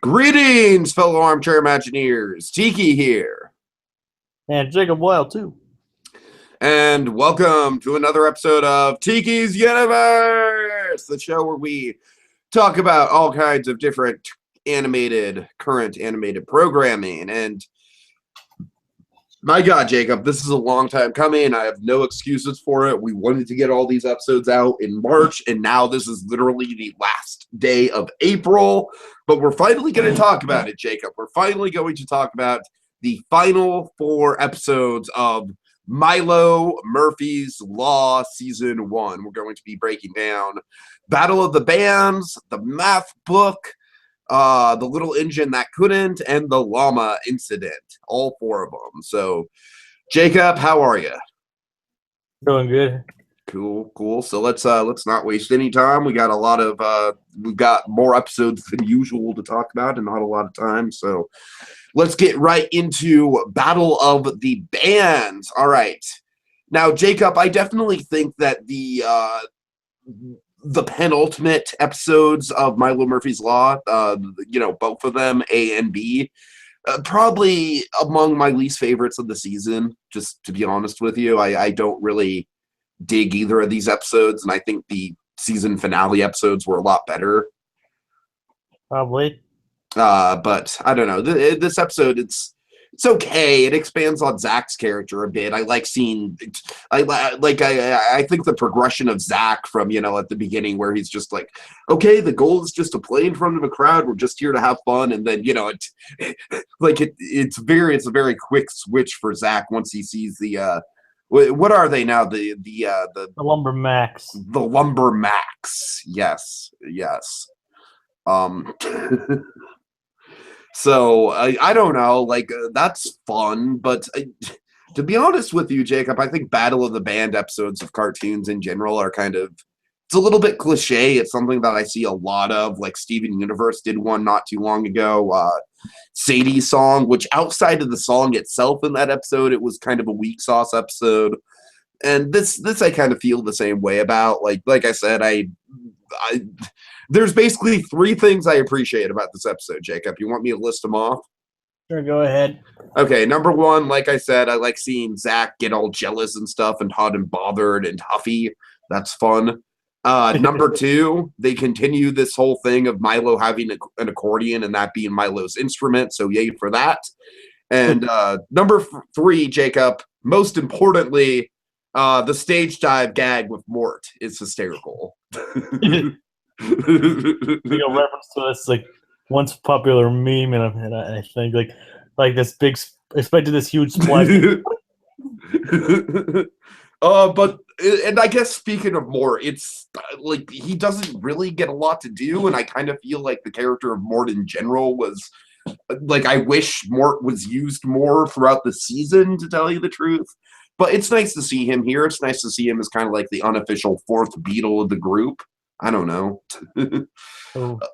Greetings, fellow armchair Imagineers. Tiki here. And Jacob Wild, too. And welcome to another episode of Tiki's Universe, the show where we talk about all kinds of different current animated programming. And my God, Jacob, this is a long time coming. I have no excuses for it. We wanted to get all these episodes out in March, and now this is literally the last day of April. But we're finally going to talk about it, Jacob. We're finally going to talk about the final 4 episodes of Milo Murphy's Law Season 1. We're going to be breaking down Battle of the Bands, the math book, the little engine that couldn't, and the llama incident. All 4 of them. So, Jacob, how are you? Doing good. Cool. So let's not waste any time. We got we've got more episodes than usual to talk about, and not a lot of time. So let's get right into Battle of the Bands. All right. Now, Jacob, I definitely think that the penultimate episodes of Milo Murphy's Law, both of them, A and B, probably among my least favorites of the season, just to be honest with you. I don't really dig either of these episodes, and I think the season finale episodes were a lot better. Probably. But I don't know. This episode, it's okay. It expands on Zach's character a bit. I like seeing. I think the progression of Zach from at the beginning, where he's just like, okay, the goal is just to play in front of a crowd. We're just here to have fun, and then it's a very quick switch for Zach once he sees the. What are they now? The Lumber Max. The Lumber Max. Yes. So I don't know, that's fun, but to be honest with you, Jacob, I think Battle of the Band episodes of cartoons in general are it's a little bit cliche. It's something that I see a lot of, like Steven Universe did one not too long ago. Sadie's song, which outside of the song itself in that episode, it was kind of a weak sauce episode. And this I kind of feel the same way about. Like I said, there's basically 3 things I appreciate about this episode, Jacob. You want me to list them off? Sure, go ahead. Okay, number 1, like I said, I like seeing Zach get all jealous and stuff and hot and bothered and huffy. That's fun. Number 2, they continue this whole thing of Milo having an accordion and that being Milo's instrument, so yay for that. And number 3, Jacob, most importantly, the stage dive gag with Mort is hysterical. Reference to this once popular meme, and I think like this big expected this huge splash. And I guess speaking of Mort, it's he doesn't really get a lot to do, and I kind of feel like the character of Mort in general was I wish Mort was used more throughout the season, to tell you the truth. But it's nice to see him here. It's nice to see him as kind of like the unofficial 4th Beatle of the group. I don't know. The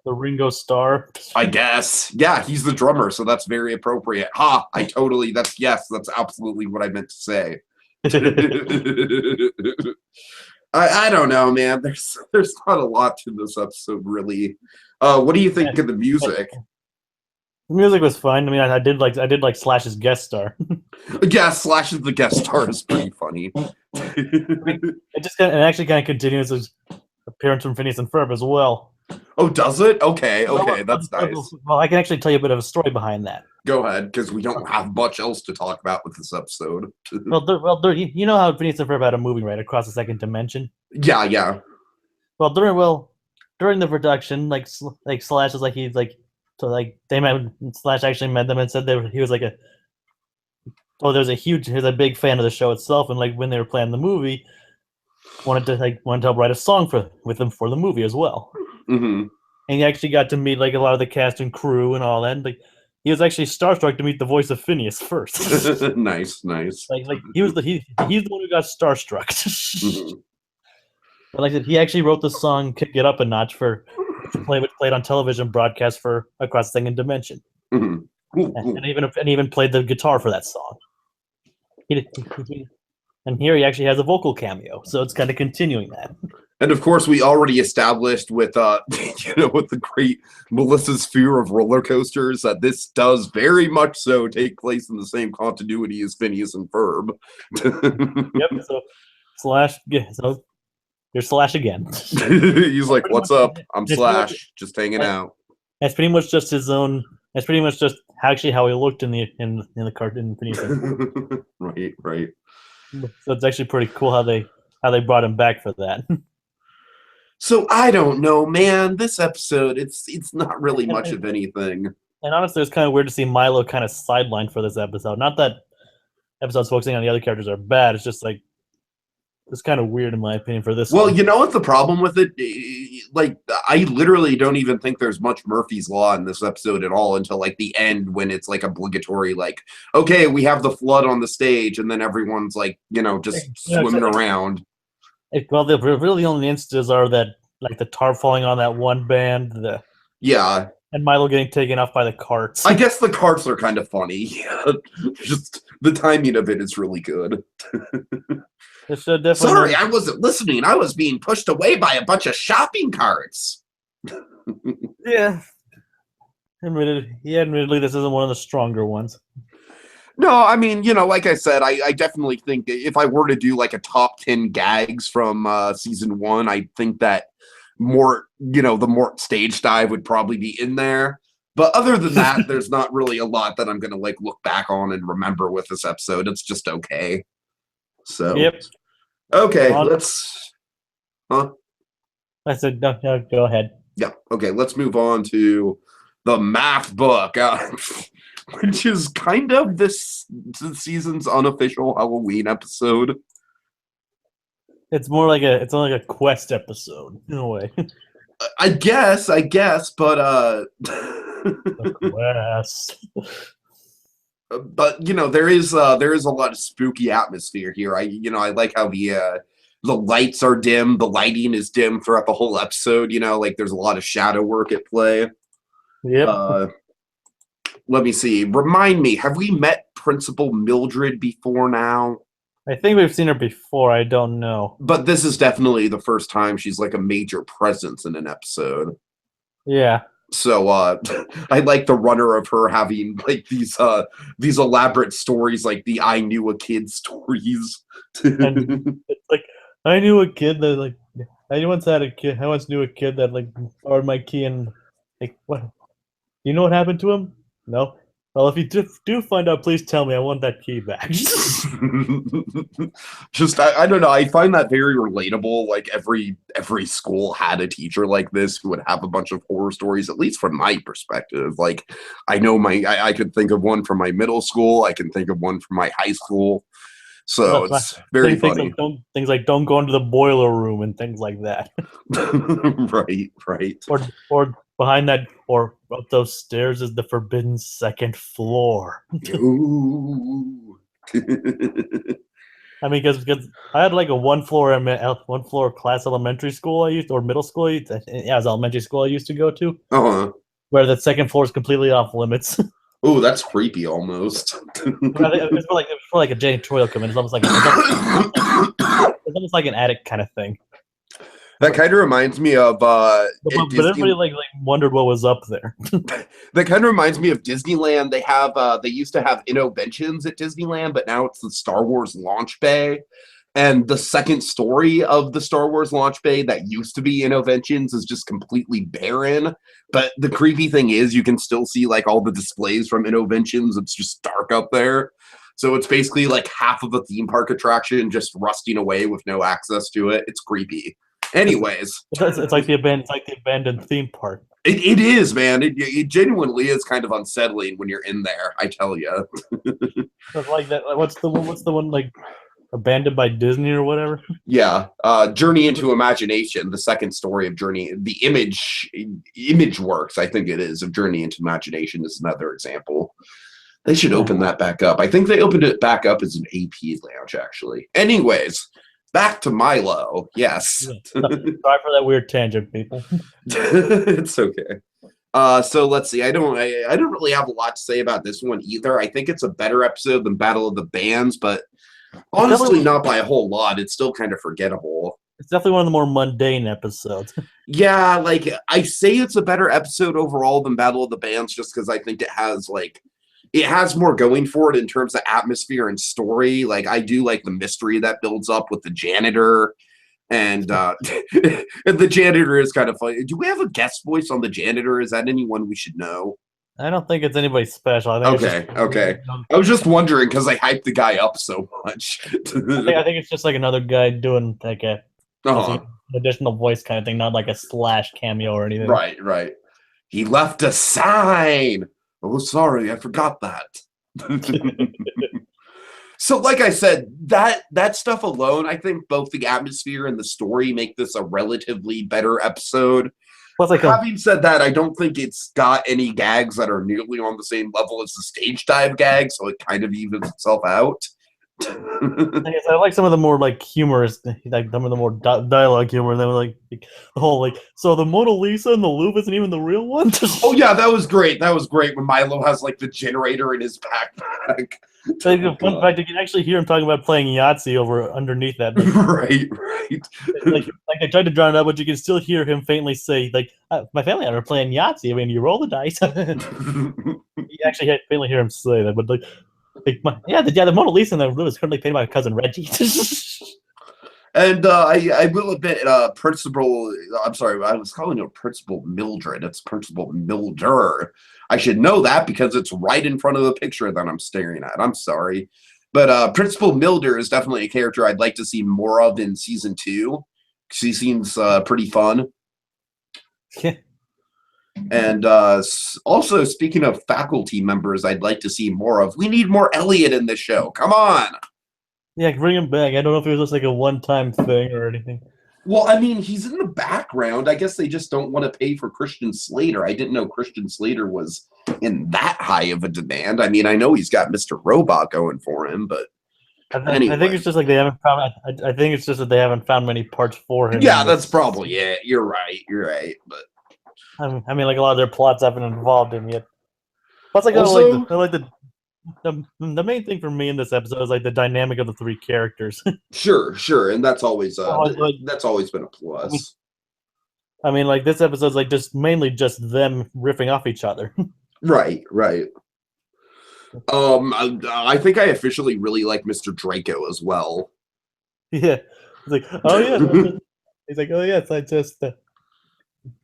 Ringo Starr. I guess. Yeah, he's the drummer, so that's very appropriate. That's absolutely what I meant to say. I don't know, man. There's not a lot to this episode, really. What do you think of the music? The music was fine. I mean, I did like Slash's guest star. Yeah, Slash is the guest star is pretty funny. It actually kind of continues his appearance from Phineas and Ferb as well. Oh, does it? Okay, that's nice. Well, I can actually tell you a bit of a story behind that. Go ahead, because we don't have much else to talk about with this episode. You know how Phineas and Ferb had a moving right across the 2nd dimension? Yeah. Well, during the production, Slash is they met. Slash actually met them and said he was he was a big fan of the show itself, and when they were planning the movie, wanted to help write a song with them for the movie as well. Mm-hmm. And he actually got to meet a lot of the cast and crew and all that. He was actually starstruck to meet the voice of Phineas first. Nice. He's the one who got starstruck. Mm-hmm. But like I said, he actually wrote the song "Kick It Up a Notch" played on television broadcast for Across the 2nd Dimension. Mm-hmm. Cool. And even played the guitar for that song. And here he actually has a vocal cameo, so it's kind of continuing that. And of course, we already established with with the great Melissa's fear of roller coasters that this does very much so take place in the same continuity as Phineas and Ferb. Yep. So Slash. So you're Slash again. He's like, "What's up? I'm It's pretty much, Slash, just hanging out." that's pretty much just his own. That's pretty much just actually how he looked in the cartoon. Right, right. So it's actually pretty cool how they brought him back for that. So I don't know, man. This episode, it's not really much of anything. And honestly, it's kind of weird to see Milo kind of sidelined for this episode. Not that episodes focusing on the other characters are bad. It's just like it's kind of weird in my opinion for this. Well, one. you know what the problem with it? Like, I literally don't even think there's much Murphy's Law in this episode at all until like the end when it's like obligatory. Like, okay, we have the flood on the stage, and then everyone's like, just swimming around. Well, the really only instances are that like the tarp falling on that one band, Yeah. And Milo getting taken off by the carts. I guess the carts are kind of funny. Just the timing of it is really good. Sorry, I wasn't listening. I was being pushed away by a bunch of shopping carts. Yeah. Admittedly, this isn't one of the stronger ones. No, I mean, like I said, I definitely think if I were to do like a top 10 gags from season 1, I think that the Mort stage dive would probably be in there. But other than that, there's not really a lot that I'm going to like look back on and remember with this episode. It's just okay. So, yep. Okay, let's. Huh? I said, no, go ahead. Yeah. Okay, let's move on to the math book. Which is kind of this season's unofficial Halloween episode. It's more like it's only like a quest episode in a way. I guess, but quest. But there is a lot of spooky atmosphere here. I like how the lights are dim, the lighting is dim throughout the whole episode. Like there's a lot of shadow work at play. Yep. Let me see. Remind me, have we met Principal Mildred before now? I think we've seen her before. I don't know. But this is definitely the first time she's like a major presence in an episode. Yeah. So I like the runner of her having like these elaborate stories, like the I knew a kid stories. And it's like I knew a kid that like I once knew a kid that like borrowed my key and like what? You know what happened to him? No. Well, if you do find out, please tell me. I want that key back. Just I don't know. I find that very relatable. Like every school had a teacher like this who would have a bunch of horror stories. At least from my perspective. Like I know I could think of one from my middle school. I can think of one from my high school. So it's very funny. Things like don't go into the boiler room and things like that. Right. Or behind that, or up those stairs is the forbidden second floor. Ooh. I mean, because I had like a one floor class elementary school or middle school. It was elementary school I used to go to. Where the second floor is completely off limits. Oh, that's creepy almost. It's more like a janitorial commitment. It's almost like an attic kind of thing. That kind of reminds me of but everybody like wondered what was up there. That kind of reminds me of Disneyland. They used to have Innoventions at Disneyland, but now it's the Star Wars launch bay. And the second story of the Star Wars launch bay that used to be Innoventions is just completely barren. But the creepy thing is you can still see like all the displays from Innoventions. It's just dark up there. So it's basically like half of a theme park attraction just rusting away with no access to it. It's creepy. Anyways, it's like the abandoned theme park. It is, man. It genuinely is kind of unsettling when you're in there. I tell you. Like that. What's the one like abandoned by Disney or whatever? Yeah, Journey into Imagination, the second story of Journey, the image works. I think it is of Journey into Imagination is another example. They should open that back up. I think they opened it back up as an AP lounge, actually. Anyways. Back to Milo, yes. Sorry for that weird tangent, people. It's okay. So let's see. I don't really have a lot to say about this one either. I think it's a better episode than Battle of the Bands, but honestly, not by a whole lot. It's still kind of forgettable. It's definitely one of the more mundane episodes. Yeah, like I say it's a better episode overall than Battle of the Bands just because I think it has more going for it in terms of atmosphere and story. Like I do like the mystery that builds up with the janitor and and the janitor is kind of funny. Do we have a guest voice on the janitor? Is that anyone we should know? I don't think it's anybody special. I think it's just. Okay, okay. I was just wondering because I hyped the guy up so much. I think it's just like another guy doing like a just uh-huh. an additional voice kind of thing, not like a slash cameo or anything. Right, right. He left a sign. Oh, sorry, I forgot that. So, like I said, that stuff alone, I think both the atmosphere and the story make this a relatively better episode. Plus, like Having said that, I don't think it's got any gags that are nearly on the same level as the stage dive gag, so it kind of evens itself out. I like some of the more like humorous, like some of the more dialogue humor. And then like the whole like, so the Mona Lisa and the Louvre isn't even the real one. Oh yeah, that was great. That was great when Milo has like the generator in his backpack. Like, the fun fact, you can actually hear him talking about playing Yahtzee over underneath that. Like, right, right. like I tried to drown it out, but you can still hear him faintly say, like, my family and I are playing Yahtzee. I mean, you roll the dice. You actually faintly hear him say that, but the Mona Lisa in the room is currently painted by my cousin Reggie. And I will admit, Principal, I'm sorry, I was calling her Principal Mildred. It's Principal Milder. I should know that because it's right in front of the picture that I'm staring at. I'm sorry. But Principal Milder is definitely a character I'd like to see more of in season 2. She seems pretty fun. And also, speaking of faculty members I'd like to see more of, we need more Elliot in this show. Come on. Yeah, bring him back. I don't know if it was just like a one-time thing or anything. Well, I mean, he's in the background. I guess they just don't want to pay for Christian Slater. I didn't know Christian Slater was in that high of a demand. I mean, I know he's got Mr. Robot going for him, but anyway. I think it's just like they haven't found. I think it's just that they haven't found many parts for him. Yeah, that's probably it. You're right. You're right. But I mean, like a lot of their plots haven't involved him yet. Plus, like also, I like the main thing for me in this episode is like the dynamic of the three characters. sure, and that's always that's always been a plus. I mean, like this episode's like just mainly just them riffing off each other. Right. I think I officially really like Mr. Draco as well. Yeah, it's like, oh yeah, he's like, oh yeah, it's like just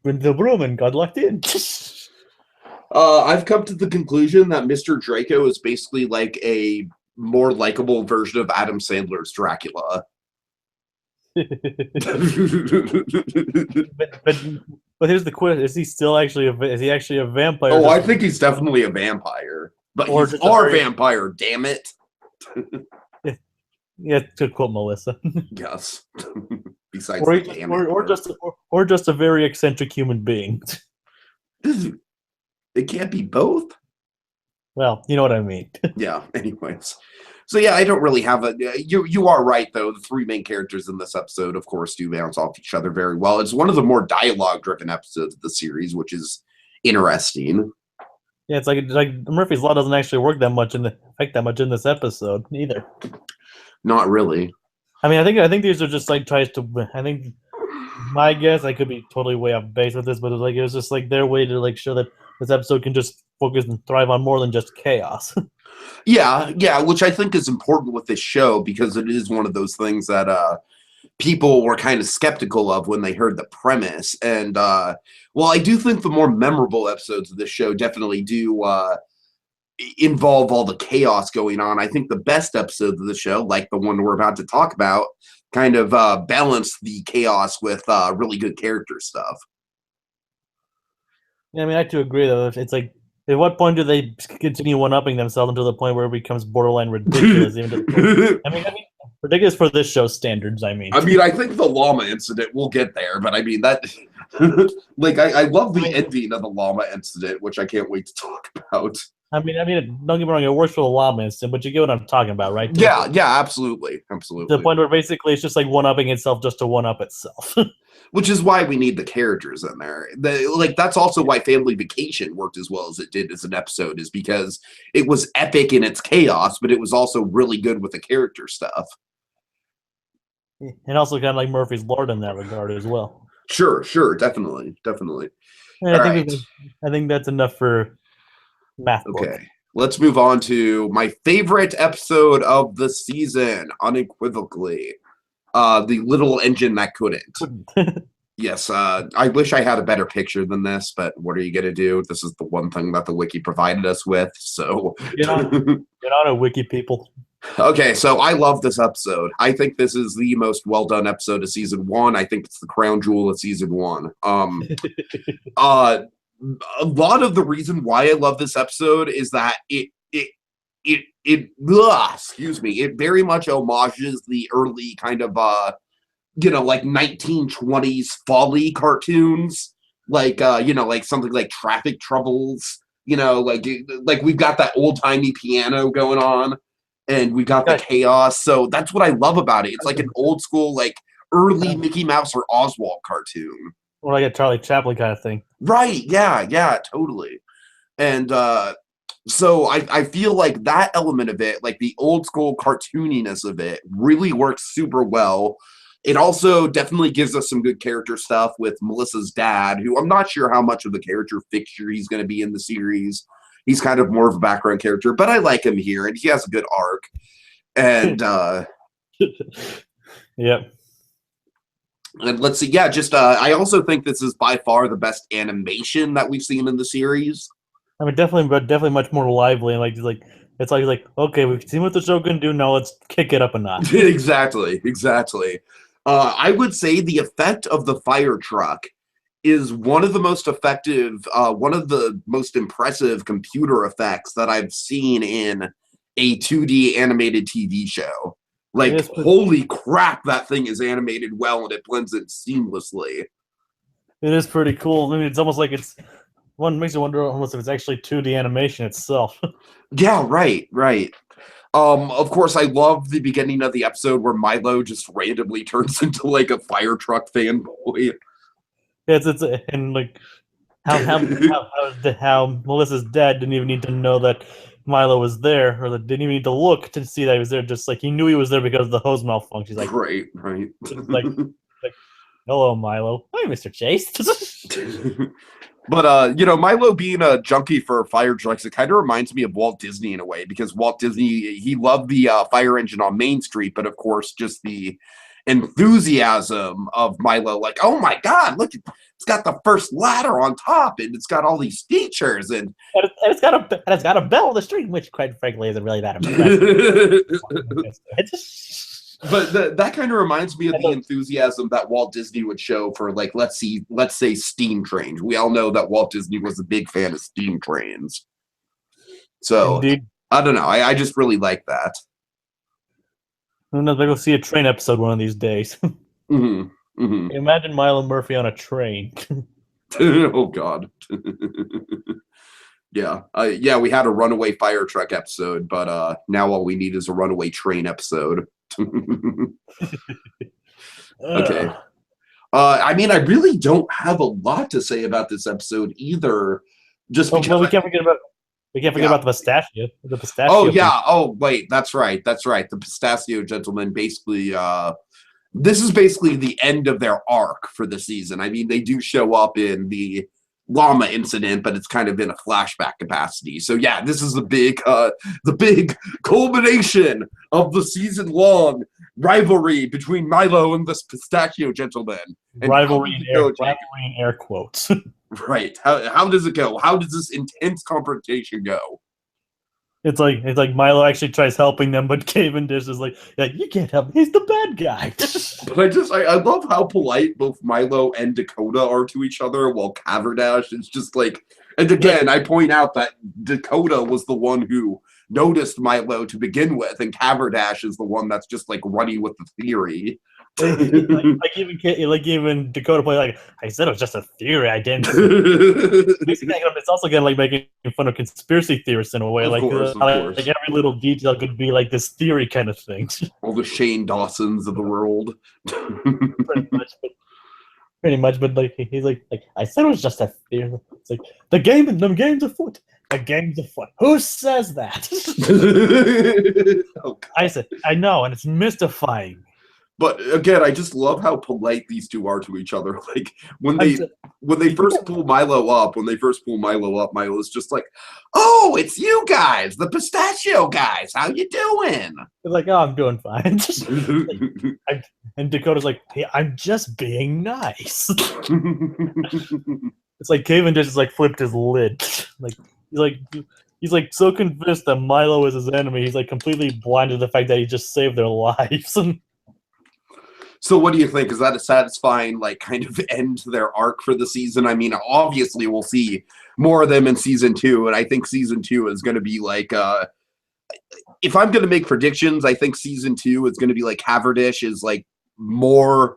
went the room and got locked in. I've come to the conclusion that Mr. Draco is basically like a more likable version of Adam Sandler's Dracula. but here's the question: is he still actually is he actually a vampire? Oh, I think he's definitely a vampire, but he's our vampire. Damn it! Yeah, to quote Melissa. Yes. Besides, or just a very eccentric human being. It can't be both. Well, you know what I mean. Yeah. Anyways, so yeah, I don't really have a. You are right though. The three main characters in this episode, of course, do bounce off each other very well. It's one of the more dialogue-driven episodes of the series, which is interesting. Yeah, it's like Murphy's Law doesn't actually work that much in this episode either. Not really. I mean, I think these are just like tries to. I think my guess, I could be totally way off base with this, but it was just like their way to like show that this episode can just focus and thrive on more than just chaos. Yeah, which I think is important with this show because it is one of those things that people were kind of skeptical of when they heard the premise. And well, I do think the more memorable episodes of this show definitely do involve all the chaos going on. I think the best episodes of the show, like the one we're about to talk about, kind of balance the chaos with really good character stuff. Yeah, I mean, I too agree though. It's like, at what point do they continue one-upping themselves until the point where it becomes borderline ridiculous? I mean, ridiculous for this show's standards. I mean, I think the llama incident. We'll get there, but I mean that. Like, I love the ending of the llama incident, which I can't wait to talk about. I mean, don't get me wrong, it works for the llama incident, but you get what I'm talking about, right? Yeah, absolutely. To the point where basically it's just like one-upping itself just to one-up itself. Which is why we need the characters in there. That's also why Family Vacation worked as well as it did as an episode, is because it was epic in its chaos, but it was also really good with the character stuff. And also kind of like Murphy's Lord in that regard as well. Sure, definitely. And All right. I think that's enough for math book. Okay. Let's move on to my favorite episode of the season, unequivocally. The little engine that couldn't. Yes, I wish I had a better picture than this, but what are you going to do? This is the one thing that the wiki provided us with, so... Get on a wiki, people. Okay, so I love this episode. I think this is the most well-done episode of Season 1. I think it's the crown jewel of Season 1. A lot of the reason why I love this episode is that excuse me, it very much homages the early kind of like 1920s folly cartoons, like like something like Traffic Troubles, like we've got that old-timey piano going on, and we got the chaos. So that's what I love about it. It's like an old school, like early Mickey Mouse or Oswald cartoon. Or like a Charlie Chaplin kind of thing. Right, yeah, totally. And so I feel like that element of it, like the old school cartooniness of it, really works super well. It also definitely gives us some good character stuff with Melissa's dad, who I'm not sure how much of the character fixture he's going to be in the series. He's kind of more of a background character, but I like him here, and he has a good arc. And yep. And let's see, yeah, just I also think this is by far the best animation that we've seen in the series. I mean, definitely much more lively, and it's like okay, we've seen what the show can do. Now let's kick it up a notch. Exactly. I would say the effect of the fire truck is one of the most effective, one of the most impressive computer effects that I've seen in a 2D animated TV show. Like, holy crap, that thing is animated well and it blends in seamlessly. It is pretty cool. I mean, it's almost like one makes you wonder almost if it's actually 2D animation itself. Yeah, right. Of course, I love the beginning of the episode where Milo just randomly turns into like a fire truck fanboy. It's and like how Melissa's dad didn't even need to know that Milo was there, or that didn't even need to look to see that he was there. Just like he knew he was there because of the hose malfunction. He's like, right. like, hello, Milo. Hi, Mr. Chase. But Milo being a junkie for fire trucks, it kind of reminds me of Walt Disney in a way, because Walt Disney, he loved the fire engine on Main Street, but of course just the enthusiasm of Milo, like, oh my god, look, it's got the first ladder on top, and it's got all these features, and it's got a bell on the street, which quite frankly isn't really that impressive. But that kind of reminds me of the enthusiasm that Walt Disney would show for, like, let's say steam trains. We all know that Walt Disney was a big fan of steam trains. So, indeed. I don't know. I just really like that. I don't know if I go see a train episode one of these days. Imagine Milo Murphy on a train. Oh, God. Yeah. We had a runaway fire truck episode, but now all we need is a runaway train episode. Okay. I mean, I really don't have a lot to say about this episode either. Just because we can't forget about the pistachio. The pistachio. Oh yeah. Oh wait, that's right. The pistachio gentleman. Basically, this is basically the end of their arc for the season. I mean, they do show up in the Llama incident, but it's kind of in a flashback capacity. So yeah, this is the big culmination of the season-long rivalry between Milo and this pistachio gentleman. And rivalry in air quotes. Right. How does it go? How does this intense confrontation go? It's like Milo actually tries helping them, but Cavendish is like, yeah, you can't help him. He's the bad guy. But I love how polite both Milo and Dakota are to each other, while Cavendish is just like, and again, I point out that Dakota was the one who noticed Milo to begin with, and Cavendish is the one that's just like running with the theory. even Dakota play like, I said it was just a theory. I didn't. It's also kind of like making fun of conspiracy theorists in a way, of course. Like every little detail could be like this theory kind of thing. All the Shane Dawsons of the world. Pretty much, but like he's like I said it was just a theory. It's like the game's afoot. The game's afoot. Who says that? Oh, I said I know, and it's mystifying. But again, I just love how polite these two are to each other. Like when I'm they just, when they first pull Milo up, Milo's just like, "Oh, it's you guys, the pistachio guys. How you doing?" like, oh, I'm doing fine. Like, and Dakota's like, hey, I'm just being nice. It's like Caven just like flipped his lid. Like he's like he's like so convinced that Milo is his enemy. He's like completely blind to the fact that he just saved their lives. So what do you think? Is that a satisfying, like, kind of end to their arc for the season? I mean, obviously we'll see more of them in season 2, and I think season 2 is going to be like, if I'm going to make predictions, I think season 2 is going to be like Haverdish is like more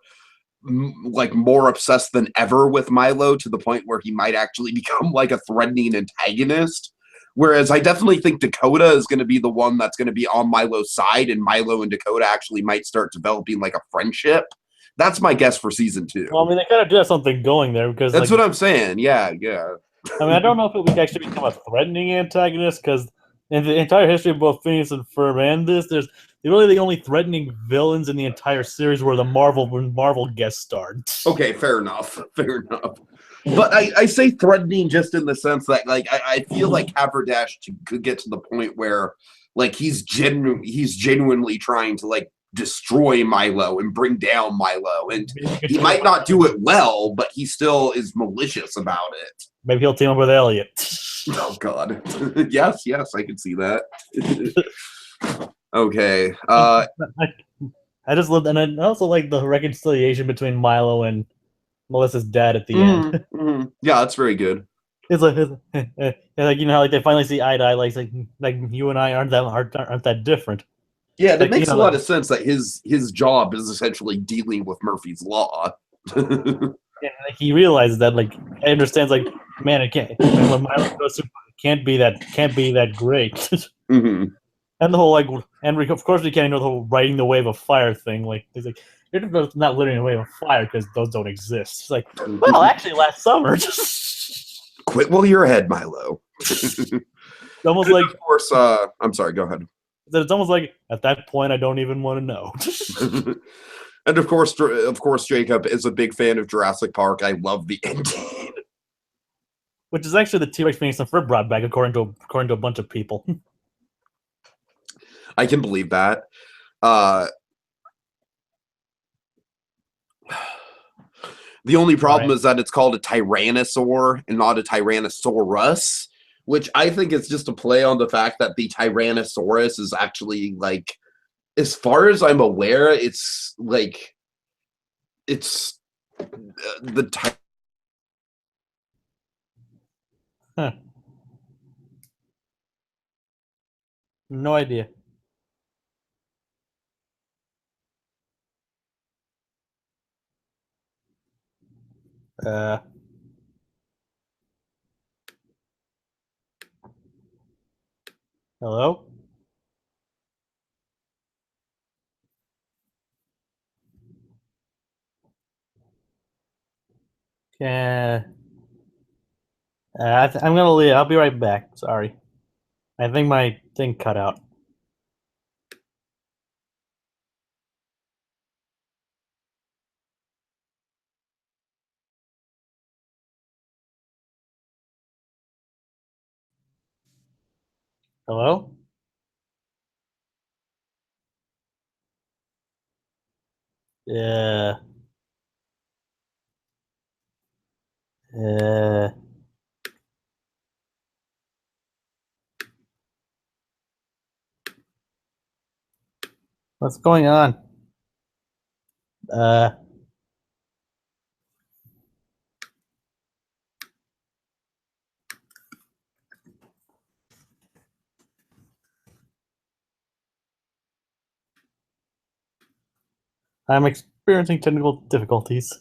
more obsessed than ever with Milo to the point where he might actually become like a threatening antagonist. Whereas I definitely think Dakota is going to be the one that's going to be on Milo's side, and Milo and Dakota actually might start developing like a friendship. That's my guess for season 2. Well, I mean, they kind of do have something going there because, That's like, what I'm saying. Yeah, yeah. I mean, I don't know if it would actually become a threatening antagonist because in the entire history of both Phoenix and Ferb and this, there's really the only threatening villains in the entire series were the Marvel guest starred. Okay, fair enough. Fair enough. But I say threatening just in the sense that like I feel like Haverdash could get to the point where like he's genuinely trying to like destroy Milo and bring down Milo, and he might not do it well, but he still is malicious about it. Maybe he'll team up with Elliot. Oh God, yes, yes, I can see that. Okay, I just loved, and I also like the reconciliation between Milo and Melissa's dad at the end. Yeah, that's very good. It's like you know how like they finally see eye to eye, like you and I aren't that different. Yeah, and it Like you makes a know, lot like, of sense that his job is essentially dealing with Murphy's Law. and, like he realizes that like he understands like man, it can't when Milo goes through, it can't be that great. Mm-hmm. And the whole like, and of course we can't know the whole riding the wave of fire thing. Like he's like, you're not living in a wave of fire because those don't exist. It's like, well, actually, last summer, it's Quit while you're ahead, Milo. almost And like of course, I'm sorry. Go ahead. it's almost like at that point I don't even want to know. And of course, Jacob is a big fan of Jurassic Park. I love the ending. Which is actually the T-Rex Phoenix and Fur brought back according to a bunch of people. I can believe that. Uh, the only problem Right. is that it's called a Tyrannosaur and not a Tyrannosaurus, which I think is just a play on the fact that the Tyrannosaurus is actually like, as far as I'm aware, it's like it's the Huh. No idea. Uh, hello. Uh, I'm gonna leave. I'll be right back. Sorry. I think my thing cut out. Hello. Yeah. Uh, what's going on? Uh, I'm experiencing technical difficulties.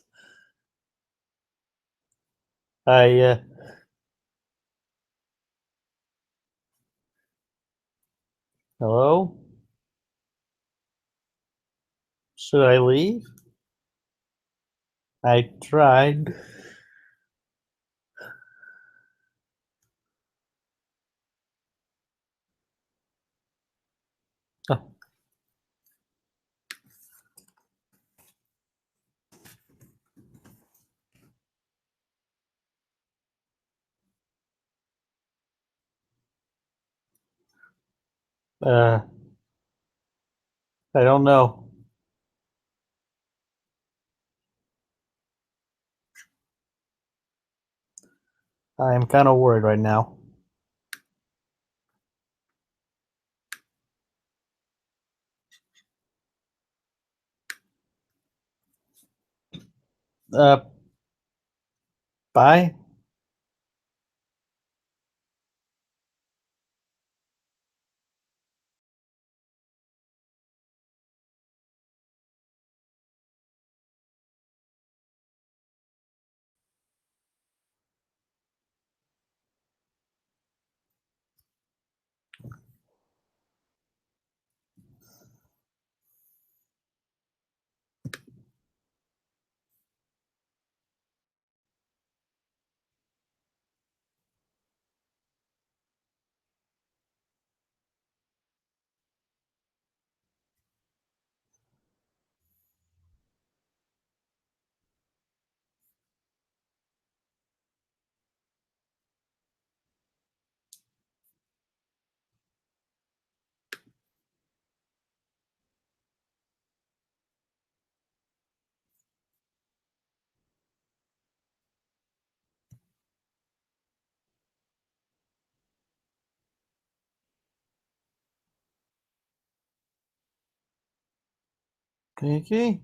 I hello. Should I leave? I tried. Oh, Uh, I don't know. I'm kind of worried right now. Uh, bye. Okay.